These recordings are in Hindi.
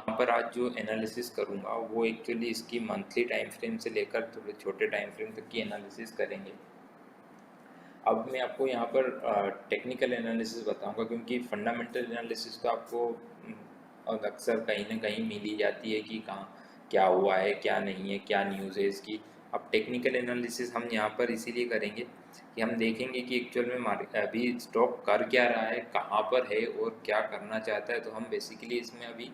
यहाँ पर आज जो एनालिसिस करूँगा वो एक्चुअली इसकी मंथली टाइम फ्रेम से लेकर थोड़े छोटे टाइम फ्रेम तक की एनालिसिस करेंगे। अब मैं आपको यहाँ पर टेक्निकल एनालिसिस बताऊँगा, क्योंकि फंडामेंटल एनालिसिस तो आपको अक्सर कहीं ना कहीं मिल ही जाती है कि कहाँ क्या हुआ है, क्या नहीं है, क्या न्यूज़ है इसकी। अब टेक्निकल एनालिसिस हम यहाँ पर इसीलिए करेंगे कि हम देखेंगे कि एक्चुअल में मार्केट अभी स्टॉक कर क्या रहा है, कहाँ पर है और क्या करना चाहता है। तो हम बेसिकली इसमें अभी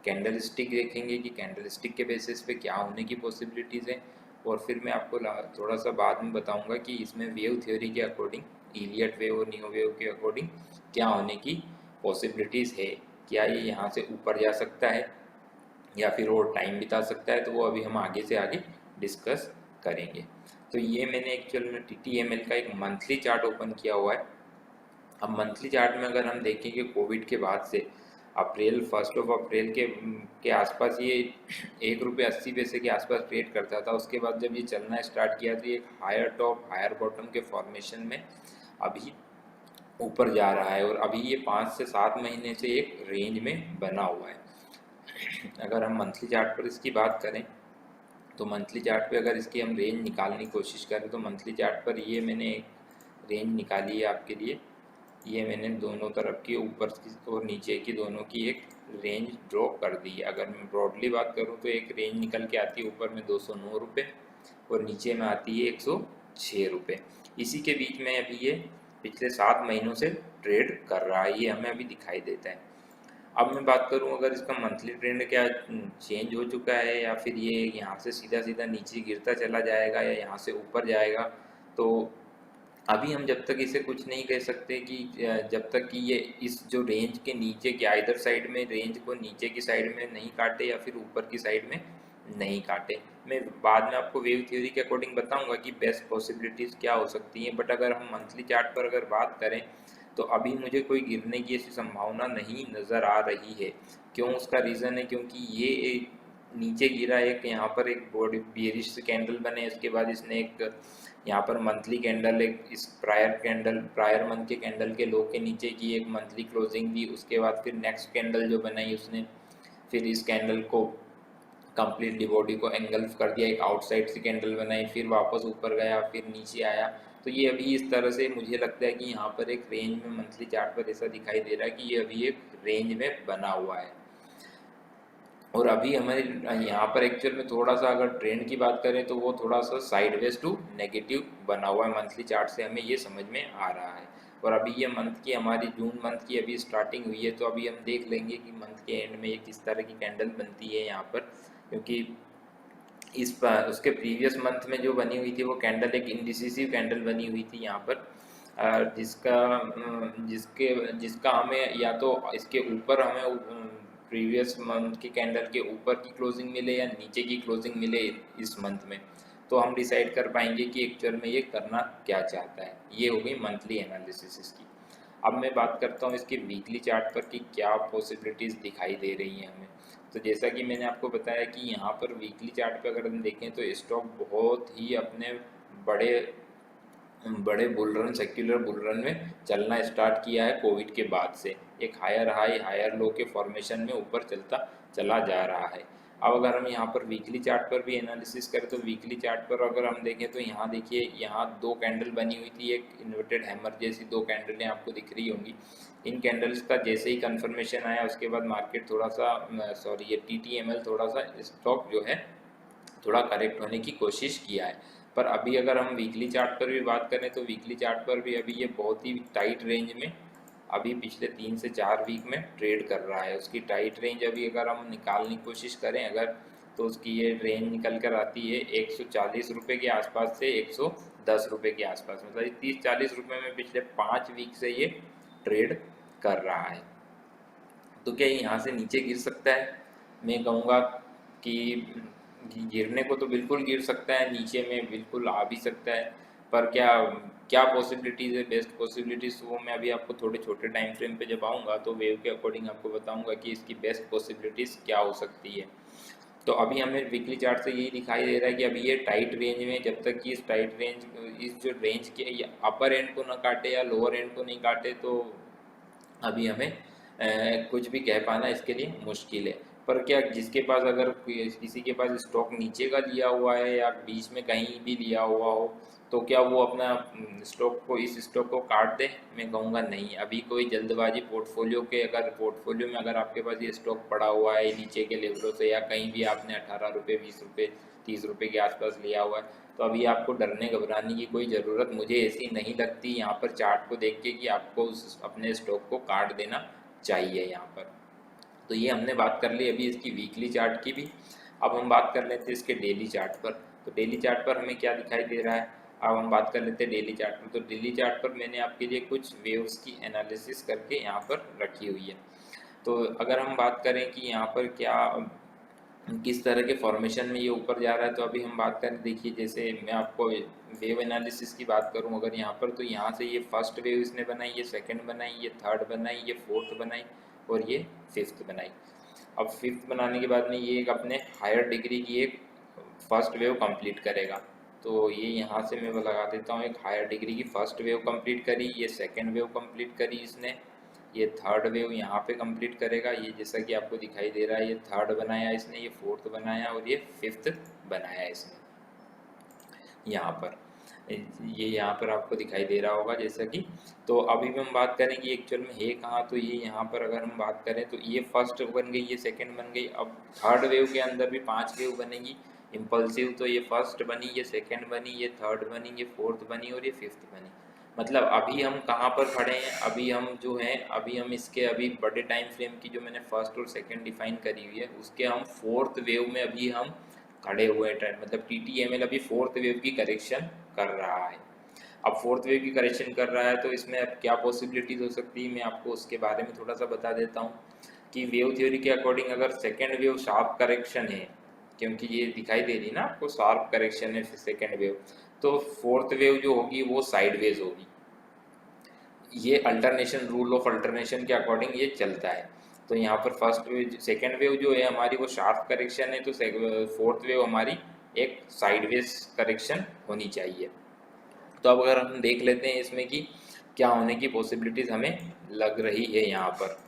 कैंडल स्टिक देखेंगे कि कैंडल स्टिक के बेसिस पे क्या होने की पॉसिबिलिटीज़ है। और फिर मैं आपको थोड़ा सा बाद में बताऊंगा कि इसमें वेव थ्योरी के अकॉर्डिंग, इलियट वेव और नियो वेव के अकॉर्डिंग क्या होने की पॉसिबिलिटीज़ है। क्या ये यहाँ से ऊपर जा सकता है या फिर और टाइम बिता सकता है, तो वो अभी हम आगे से आगे डिस्कस करेंगे। तो ये मैंने एक्चुअल में TTML का एक मंथली चार्ट ओपन किया हुआ है। अब मंथली चार्ट में अगर हम देखें कि कोविड के बाद से अप्रैल 1 के आसपास ये 1 रुपये 80 पैसे के आसपास ट्रेड करता था। उसके बाद जब ये चलना स्टार्ट किया तो एक हायर टॉप हायर बॉटम के फॉर्मेशन में अभी ऊपर जा रहा है और अभी ये 5 से 7 महीने से एक रेंज में बना हुआ है। अगर हम मंथली चार्ट पर इसकी बात करें तो मंथली चार्ट पे अगर इसकी हम रेंज निकालने की कोशिश करें तो मंथली चार्ट पर ये मैंने एक रेंज निकाली है आपके लिए। ये मैंने दोनों तरफ की ऊपर की और नीचे की दोनों की एक रेंज ड्रॉ कर दी है। अगर मैं ब्रॉडली बात करूँ तो एक रेंज निकल के आती है ऊपर में 209 रुपये और नीचे में आती है 106 रुपये। इसी के बीच में अभी ये पिछले 7 महीनों से ट्रेड कर रहा है, ये हमें अभी दिखाई देता है। अब मैं बात करूं अगर इसका मंथली ट्रेंड क्या चेंज हो चुका है या फिर ये यहाँ से सीधा सीधा नीचे गिरता चला जाएगा या यहाँ से ऊपर जाएगा, तो अभी हम जब तक इसे कुछ नहीं कह सकते कि जब तक कि ये इस जो रेंज के नीचे के आइदर साइड में रेंज को नीचे की साइड में नहीं काटे या फिर ऊपर की साइड में नहीं काटे। मैं बाद में आपको वेव थ्योरी के अकॉर्डिंग बताऊंगा कि बेस्ट पॉसिबिलिटीज़ क्या हो सकती हैं, बट अगर हम मंथली चार्ट पर अगर बात करें तो अभी मुझे कोई गिरने की ऐसी संभावना नहीं नज़र आ रही है। क्यों? उसका रीज़न है क्योंकि ये एक नीचे गिरा, एक यहाँ पर एक बॉडी बेरिश कैंडल बने, इसके बाद इसने एक यहाँ पर मंथली कैंडल, एक इस प्रायर मंथ के कैंडल के लो के नीचे की एक मंथली क्लोजिंग दी। उसके बाद फिर नेक्स्ट कैंडल जो बनाई उसने, फिर इस कैंडल को कंप्लीटली बॉडी को एंगल्फ कर दिया, एक आउटसाइड से कैंडल बनाई, फिर वापस ऊपर गया, फिर नीचे आया। तो ये अभी इस तरह से मुझे लगता है कि यहाँ पर एक रेंज में मंथली चार्ट पर ऐसा दिखाई दे रहा है कि ये अभी एक रेंज में बना हुआ है। और अभी हमारे यहाँ पर एक्चुअल में थोड़ा सा अगर ट्रेंड की बात करें तो वो थोड़ा सा साइडवेज टू नेगेटिव बना हुआ है मंथली चार्ट से, हमें ये समझ में आ रहा है। और अभी ये मंथ की हमारी जून मंथ की अभी स्टार्टिंग हुई है, तो अभी हम देख लेंगे कि मंथ के एंड में ये किस तरह की कैंडल बनती है यहाँ पर। क्योंकि उसके प्रीवियस मंथ में जो बनी हुई थी वो कैंडल एक इंडिसिसिव कैंडल बनी हुई थी यहाँ पर, जिसका हमें या तो इसके ऊपर हमें प्रीवियस मंथ के कैंडल के ऊपर की क्लोजिंग मिले या नीचे की क्लोजिंग मिले इस मंथ में, तो हम डिसाइड कर पाएंगे कि एक्चुअल में ये करना क्या चाहता है। ये हो गई मंथली एनालिसिस इसकी। अब मैं बात करता हूँ इसके वीकली चार्ट पर कि क्या पॉसिबिलिटीज़ दिखाई दे रही हैं हमें। तो जैसा कि मैंने आपको बताया कि यहाँ पर वीकली चार्ट पे अगर हम देखें तो स्टॉक बहुत ही अपने बड़े बड़े bull run, secular bull run में चलना स्टार्ट किया है कोविड के बाद से। एक हायर हाई हायर लो के फॉर्मेशन में ऊपर चलता चला जा रहा है। अब अगर हम यहाँ पर वीकली चार्ट पर भी एनालिसिस करें तो वीकली चार्ट पर अगर हम देखें तो यहाँ देखिए, यहाँ दो कैंडल बनी हुई थी, एक इन्वर्टेड हैमर जैसी दो कैंडलें आपको दिख रही होंगी। इन कैंडल्स का जैसे ही कंफर्मेशन आया उसके बाद मार्केट थोड़ा सा सॉरी ये TTML थोड़ा सा स्टॉक जो है थोड़ा करेक्ट होने की कोशिश किया है। पर अभी अगर हम वीकली चार्ट पर भी बात करें तो वीकली चार्ट पर भी अभी ये बहुत ही टाइट रेंज में अभी पिछले 3 से 4 वीक में ट्रेड कर रहा है। उसकी टाइट रेंज अभी अगर हम निकालने की कोशिश करें अगर, तो उसकी ये रेंज निकल कर आती है 140 रुपये के आसपास से 110 रुपये के आसपास। मतलब 30-40 रुपये में पिछले 5 वीक से ये ट्रेड कर रहा है। तो क्या ये यहाँ से नीचे गिर सकता है? मैं कहूँगा कि गिरने को तो बिल्कुल गिर सकता है, नीचे में बिल्कुल आ भी सकता है। पर क्या क्या पॉसिबिलिटीज़ है, बेस्ट पॉसिबिलिटीज़, वो मैं अभी आपको थोड़े छोटे टाइम फ्रेम पे जब आऊँगा तो वेव के अकॉर्डिंग आपको बताऊँगा कि इसकी बेस्ट पॉसिबिलिटीज़ क्या हो सकती है। तो अभी हमें वीकली चार्ट से यही दिखाई दे रहा है कि अभी ये टाइट रेंज में, जब तक कि इस टाइट रेंज इस जो रेंज के अपर एंड को ना काटे या लोअर एंड को नहीं काटे तो अभी हमें कुछ भी कह पाना इसके लिए मुश्किल है। पर क्या जिसके पास अगर किसी के पास स्टॉक नीचे का लिया हुआ है या बीच में कहीं भी लिया हुआ हो, तो क्या वो अपना स्टॉक को इस स्टॉक को काट दे? मैं कहूँगा नहीं। अभी कोई जल्दबाजी पोर्टफोलियो के, अगर पोर्टफोलियो में अगर आपके पास ये स्टॉक पड़ा हुआ है नीचे के लेवलों से, या कहीं भी आपने 18 रुपये, 20 रुपये, 30 रुपये के आसपास लिया हुआ है, तो अभी आपको डरने घबराने की कोई ज़रूरत मुझे ऐसी नहीं लगती यहाँ पर चार्ट को देख के कि आपको उस अपने स्टॉक को काट देना चाहिए यहाँ पर। तो ये हमने बात कर ली अभी इसकी वीकली चार्ट की भी। अब हम बात कर लेते हैं इसके डेली चार्ट पर। तो डेली चार्ट पर हमें क्या दिखाई दे रहा है, अब हम बात कर लेते हैं डेली चार्ट पर। तो डेली चार्ट पर मैंने आपके लिए कुछ वेव्स की एनालिसिस करके यहाँ पर रखी हुई है। तो अगर हम बात करें कि यहाँ पर क्या किस तरह के फॉर्मेशन में ये ऊपर जा रहा है, तो अभी हम बात करें, देखिए जैसे मैं आपको वेव एनालिसिस की बात करूं अगर यहाँ पर, तो यहाँ से ये फर्स्ट वेव इसने बनाई, ये सेकंड बनाई, ये थर्ड बनाई, ये फोर्थ बनाई और ये फिफ्थ बनाई। अब फिफ्थ बनाने के बाद में ये एक अपने हायर डिग्री की एक फर्स्ट वेव कंप्लीट करेगा। तो ये यहाँ से मैं लगा देता हूँ, एक हायर डिग्री की फर्स्ट वेव कंप्लीट करी, ये सेकेंड वेव कंप्लीट करी इसने, ये थर्ड वेव यहाँ पे कंप्लीट करेगा, ये जैसा कि आपको दिखाई दे रहा है, ये थर्ड बनाया इसने, ये फोर्थ बनाया और ये फिफ्थ बनाया इसने यहाँ पर। ये यहाँ पर आपको दिखाई दे रहा होगा जैसा कि। तो अभी भी हम बात करें कि एक्चुअल में है कहाँ, तो ये यहाँ पर अगर हम बात करें तो ये फर्स्ट बन गई, ये सेकंड बन गई। अब थर्ड वेव के अंदर भी 5 वेव बनेगी इम्पल्सिव। तो ये फर्स्ट बनी, ये सेकंड बनी, ये थर्ड बनी, ये फोर्थ बनी और ये फिफ्थ बनी। मतलब अभी हम कहाँ पर खड़े हैं, अभी हम जो हैं, अभी हम इसके अभी बड़े टाइम फ्रेम की जो मैंने फर्स्ट और सेकंड डिफाइन करी हुई है उसके हम फोर्थ वेव में अभी हम खड़े हुए हैं ट्रेंड। मतलब TTML अभी फोर्थ वेव की करेक्शन कर रहा है। अब फोर्थ वेव की करेक्शन कर रहा है तो इसमें अब क्या पॉसिबिलिटीज़ हो सकती है, मैं आपको उसके बारे में थोड़ा सा बता देता हूँ कि वेव थ्योरी के अकॉर्डिंग अगर सेकेंड वेव शार्प करेक्शन है, क्योंकि ये दिखाई दे रही ना आपको शार्प करेक्शन है सेकेंड वेव, तो फोर्थ वेव जो होगी वो साइडवेज होगी। ये अल्टरनेशन, रूल ऑफ अल्टरनेशन के अकॉर्डिंग ये चलता है। तो यहाँ पर फर्स्ट वेव, सेकेंड वेव जो है हमारी वो शार्प करेक्शन है, तो फोर्थ वेव हमारी एक साइडवेज करेक्शन होनी चाहिए। तो अब अगर हम देख लेते हैं इसमें कि क्या होने की पॉसिबिलिटीज़ हमें लग रही है यहाँ पर।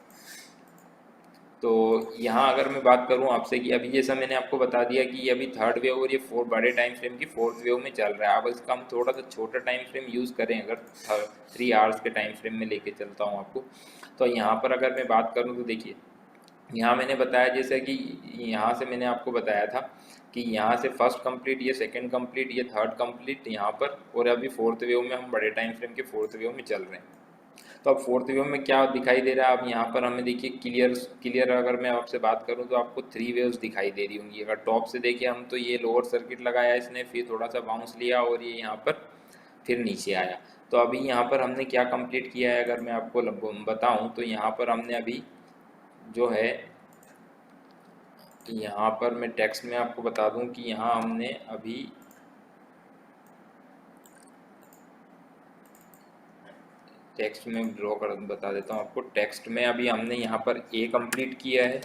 तो यहाँ अगर मैं बात करूँ आपसे कि अभी जैसा मैंने आपको बता दिया कि अभी थर्ड वेव और ये बड़े टाइम फ्रेम की फोर्थ वेव में चल रहा है। अब इसका हम थोड़ा सा छोटा टाइम फ्रेम यूज़ करें, अगर 3 आवर्स के टाइम फ्रेम में लेके चलता हूँ आपको, तो यहाँ पर अगर मैं बात करूँ तो देखिए यहाँ मैंने बताया जैसे कि यहाँ से मैंने आपको बताया था कि यहाँ से फर्स्ट कंप्लीट, ये सेकंड कंप्लीट, ये थर्ड कंप्लीट यहाँ पर, और अभी फोर्थ वेव में हम बड़े टाइम फ्रेम के फोर्थ वेव में चल रहे हैं। तो अब फोर्थ वेव में क्या दिखाई दे रहा है, अब यहाँ पर हमें देखिए क्लियर अगर मैं आपसे बात करूँ तो आपको 3 वेव्स दिखाई दे रही होंगी। अगर टॉप से देखिए हम, तो ये लोअर सर्किट लगाया इसने, फिर थोड़ा सा बाउंस लिया और ये यहाँ पर फिर नीचे आया। तो अभी यहाँ पर हमने क्या कंप्लीट किया है अगर मैं आपको बताऊँ, तो यहाँ पर हमने अभी जो है, यहाँ पर मैं टेक्स्ट में आपको बता दूं कि यहाँ हमने अभी टेक्स्ट में ड्रॉ कर बता देता हूँ आपको। टेक्स्ट में अभी हमने यहाँ पर ए कंप्लीट किया है,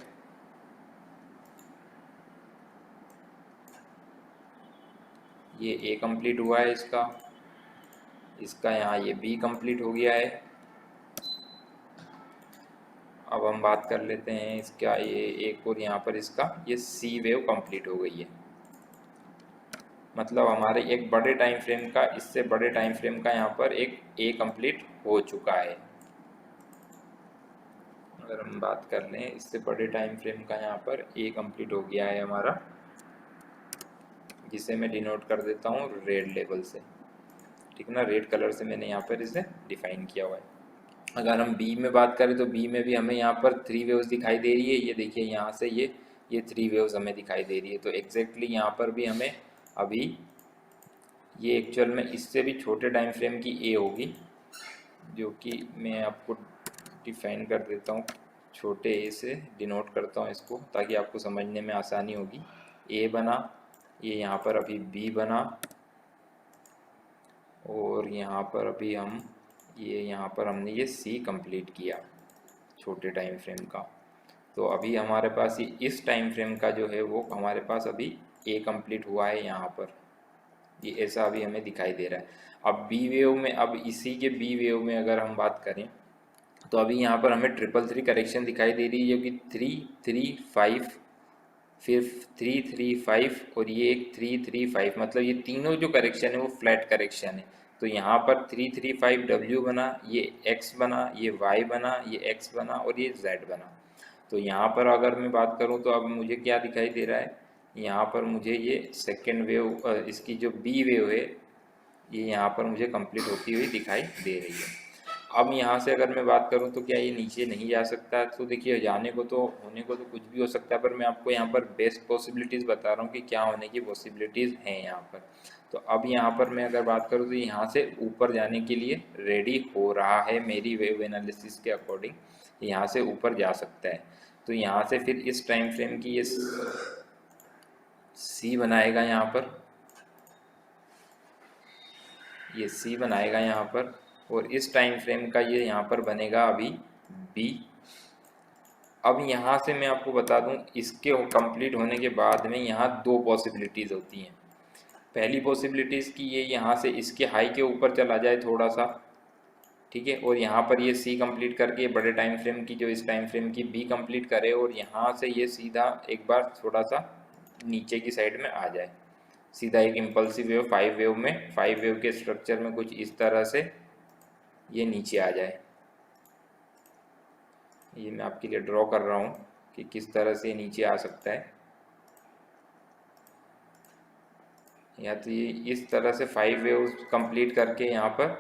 ये ए कंप्लीट हुआ है इसका यहाँ ये बी कंप्लीट हो गया है। अब हम बात कर लेते हैं इसका ये एक, और यहाँ पर इसका ये सी वेव कंप्लीट हो गई है। मतलब हमारे एक बड़े टाइम फ्रेम का, इससे बड़े टाइम फ्रेम का यहाँ पर एक ए कंप्लीट हो चुका है। अगर हम बात कर लें इससे बड़े टाइम फ्रेम का, यहाँ पर ए कंप्लीट हो गया है हमारा, जिसे मैं डिनोट कर देता हूँ रेड लेवल से, ठीक ना, रेड कलर से मैंने यहाँ पर इसे डिफाइन किया हुआ है। अगर हम बी में बात करें तो बी में भी हमें यहाँ पर 3 वेव्स दिखाई दे रही है। ये देखिए यहाँ से ये 3 वेव्स हमें दिखाई दे रही है। तो एग्जैक्टली यहाँ पर भी हमें अभी ये एक्चुअल में इससे भी छोटे टाइम फ्रेम की ए होगी, जो कि मैं आपको डिफाइन कर देता हूँ, छोटे ए से डिनोट करता हूँ इसको ताकि आपको समझने में आसानी होगी। ए बना, ये यहाँ पर अभी बी बना, और यहाँ पर अभी हम ये यहाँ पर हमने ये सी कंप्लीट किया छोटे टाइम फ्रेम का। तो अभी हमारे पास ये इस टाइम फ्रेम का जो है वो हमारे पास अभी ए कंप्लीट हुआ है यहाँ पर, ये ऐसा अभी हमें दिखाई दे रहा है। अब बी वेव में, अब इसी के बी वेव में अगर हम बात करें तो अभी यहाँ पर हमें 333 करेक्शन दिखाई दे रही है, जो कि 3 3 5 फिर 335 और ये एक 335, मतलब ये तीनों जो करेक्शन है वो फ्लैट करेक्शन है। तो यहाँ पर 335W बना, ये X बना, ये Y बना, ये X बना और ये Z बना। तो यहाँ पर अगर मैं बात करूँ तो अब मुझे क्या दिखाई दे रहा है, यहाँ पर मुझे ये सेकेंड वेव, इसकी जो B वेव है ये यहाँ पर मुझे कंप्लीट होती हुई दिखाई दे रही है। अब यहाँ से अगर मैं बात करूँ तो क्या ये नीचे नहीं जा सकता? तो देखिए, जाने को तो होने को तो कुछ भी हो सकता है, पर मैं आपको यहाँ पर बेस्ट पॉसिबिलिटीज़ बता रहा हूँ कि क्या होने की पॉसिबिलिटीज़ हैं यहाँ पर। तो अब यहाँ पर मैं अगर बात करूँ तो यहाँ से ऊपर जाने के लिए रेडी हो रहा है, मेरी वेव एनालिसिस के अकॉर्डिंग यहाँ से ऊपर जा सकता है। तो यहाँ से फिर इस टाइम फ्रेम की ये सी बनाएगा यहाँ पर, ये सी बनाएगा यहाँ पर, और इस टाइम फ्रेम का ये यहाँ पर बनेगा अभी बी। अब यहाँ से मैं आपको बता दूँ, इसके कंप्लीट होने के बाद में यहाँ दो पॉसिबिलिटीज़ होती हैं। पहली पॉसिबिलिटीज़ कि ये यहाँ से इसके हाई के ऊपर चला जाए थोड़ा सा, ठीक है, और यहाँ पर ये सी कंप्लीट करके बड़े टाइम फ्रेम की जो इस टाइम फ्रेम की बी कंप्लीट करे, और यहाँ से ये सीधा एक बार थोड़ा सा नीचे की साइड में आ जाए, सीधा एक इम्पल्सिव वेव 5 वेव में, 5 वेव के स्ट्रक्चर में कुछ इस तरह से ये नीचे आ जाए। ये मैं आपके लिए ड्रॉ कर रहा हूँ कि किस तरह से नीचे आ सकता है। या तो ये इस तरह से 5 वेव्स कंप्लीट करके यहाँ पर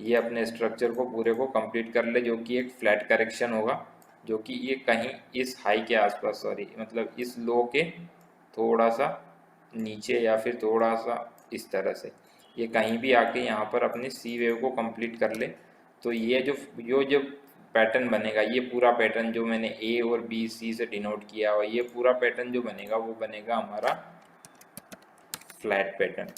ये अपने स्ट्रक्चर को पूरे को कंप्लीट कर ले, जो कि एक फ्लैट करेक्शन होगा, जो कि ये कहीं इस हाई के आसपास, सॉरी मतलब इस लो के थोड़ा सा नीचे या फिर थोड़ा सा इस तरह से ये कहीं भी आके यहाँ पर अपनी सी वेव को कंप्लीट कर ले। तो ये जो पैटर्न बनेगा, ये पूरा पैटर्न जो मैंने ए और बी सी से डिनोट किया हुआ, ये पूरा पैटर्न जो बनेगा वो बनेगा हमारा फ्लैट पैटर्न।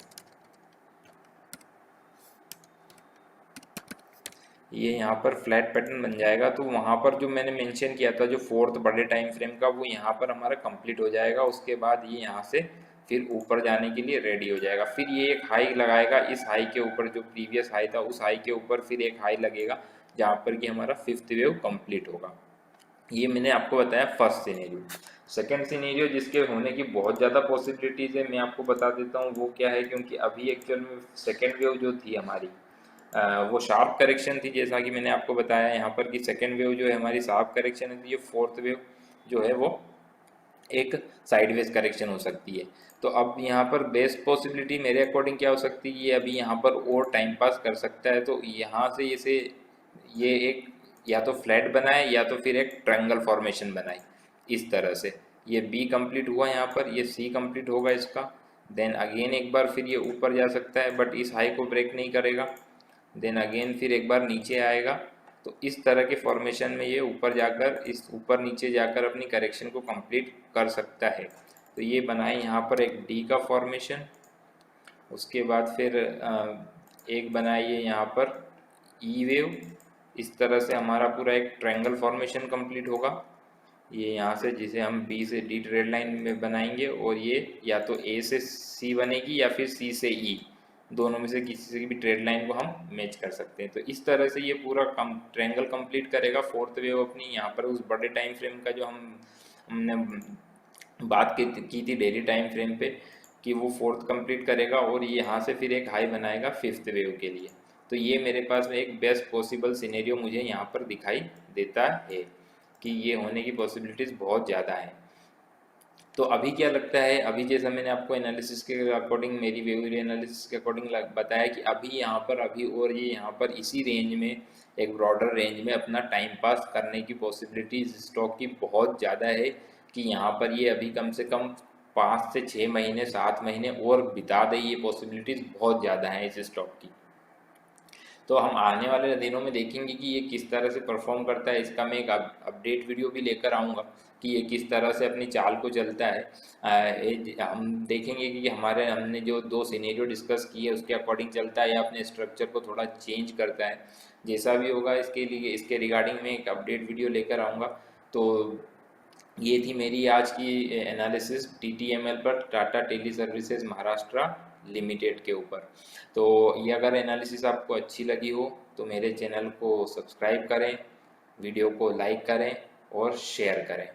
ये यहाँ पर फ्लैट पैटर्न बन जाएगा। तो वहाँ पर जो मैंने मेंशन किया था जो फोर्थ बड़े टाइम फ्रेम का, वो यहाँ पर हमारा कंप्लीट हो जाएगा। उसके बाद ये यहाँ से फिर ऊपर जाने के लिए रेडी हो जाएगा। फिर ये एक हाई लगाएगा, इस हाई के ऊपर जो प्रीवियस हाई था उस हाई के ऊपर फिर एक हाई लगेगा, जहाँ पर कि हमारा फिफ्थ वेव कंप्लीट होगा। ये मैंने आपको बताया फर्स्ट सिनेरियो। सेकेंड सिनेरियो जिसके होने की बहुत ज़्यादा पॉसिबिलिटीज़ है, मैं आपको बता देता हूँ वो क्या है। क्योंकि अभी एक्चुअल में सेकेंड वेव जो थी हमारी, वो शार्प करेक्शन थी, जैसा कि मैंने आपको बताया यहाँ पर कि सेकेंड वेव जो है हमारी शार्प करेक्शन है। ये फोर्थ वेव जो है वो एक साइडवेज करेक्शन हो सकती है। तो अब यहाँ पर बेस्ट पॉसिबिलिटी मेरे अकॉर्डिंग क्या हो सकती है, ये अभी यहाँ पर और टाइम पास कर सकता है। तो यहाँ से इसे ये एक या तो फ्लैट बनाए या तो फिर एक ट्रायंगल फॉर्मेशन बनाए इस तरह से। ये बी कंप्लीट हुआ, यहाँ पर ये सी कंप्लीट होगा इसका, देन अगेन एक बार फिर ये ऊपर जा सकता है बट इस हाई को ब्रेक नहीं करेगा, देन अगेन फिर एक बार नीचे आएगा। तो इस तरह के फॉर्मेशन में ये ऊपर जाकर, इस ऊपर नीचे जाकर अपनी करेक्शन को कंप्लीट कर सकता है। तो ये बनाए यहाँ पर एक डी का फॉर्मेशन। उसके बाद फिर एक बनाइए यहाँ पर ई वेव। इस तरह से हमारा पूरा एक ट्रायंगल फॉर्मेशन कंप्लीट होगा। ये यहाँ से जिसे हम बी से डी ट्रेड लाइन में बनाएंगे, और ये या तो ए से सी बनेगी या फिर सी से ई, दोनों में से किसी से भी ट्रेड लाइन को हम मैच कर सकते हैं। तो इस तरह से ये पूरा ट्रायंगल कंप्लीट करेगा फोर्थ वेव अपनी। यहाँ पर उस बड़े टाइम फ्रेम का जो हमने बात की थी डेली टाइम फ्रेम पे, कि वो फोर्थ कंप्लीट करेगा और यहाँ से फिर एक हाई बनाएगा फिफ्थ वेव के लिए। तो ये मेरे पास में एक बेस्ट पॉसिबल सिनेरियो मुझे यहाँ पर दिखाई देता है कि ये होने की पॉसिबिलिटीज़ बहुत ज़्यादा हैं। तो अभी क्या लगता है, अभी जैसा मैंने आपको एनालिसिस के अकॉर्डिंग, मेरी वेव एनालिसिस के अकॉर्डिंग बताया कि अभी यहाँ पर अभी और ये यहाँ पर इसी रेंज में, एक ब्रॉडर रेंज में अपना टाइम पास करने की पॉसिबिलिटीज स्टॉक की बहुत ज़्यादा है। कि यहाँ पर ये अभी कम से कम 5 से 6 महीने 7 महीने और बिता दे, ये पॉसिबिलिटीज़ बहुत ज़्यादा हैं इस स्टॉक की। तो हम आने वाले दिनों में देखेंगे कि ये किस तरह से परफॉर्म करता है। इसका मैं एक अपडेट वीडियो भी लेकर आऊँगा कि ये किस तरह से अपनी चाल को चलता है। हम देखेंगे कि हमने जो दो सिनेरियो डिस्कस किए है उसके अकॉर्डिंग चलता है या अपने स्ट्रक्चर को थोड़ा चेंज करता है। जैसा भी होगा इसके लिए, इसके रिगार्डिंग में एक अपडेट वीडियो लेकर आऊँगा। तो ये थी मेरी आज की एनालिसिस TTML पर, Tata teleservices Maharashtra limited के ऊपर। तो ये अगर एनालिसिस आपको अच्छी लगी हो तो मेरे चैनल को सब्सक्राइब करें, वीडियो को लाइक करें और शेयर करें।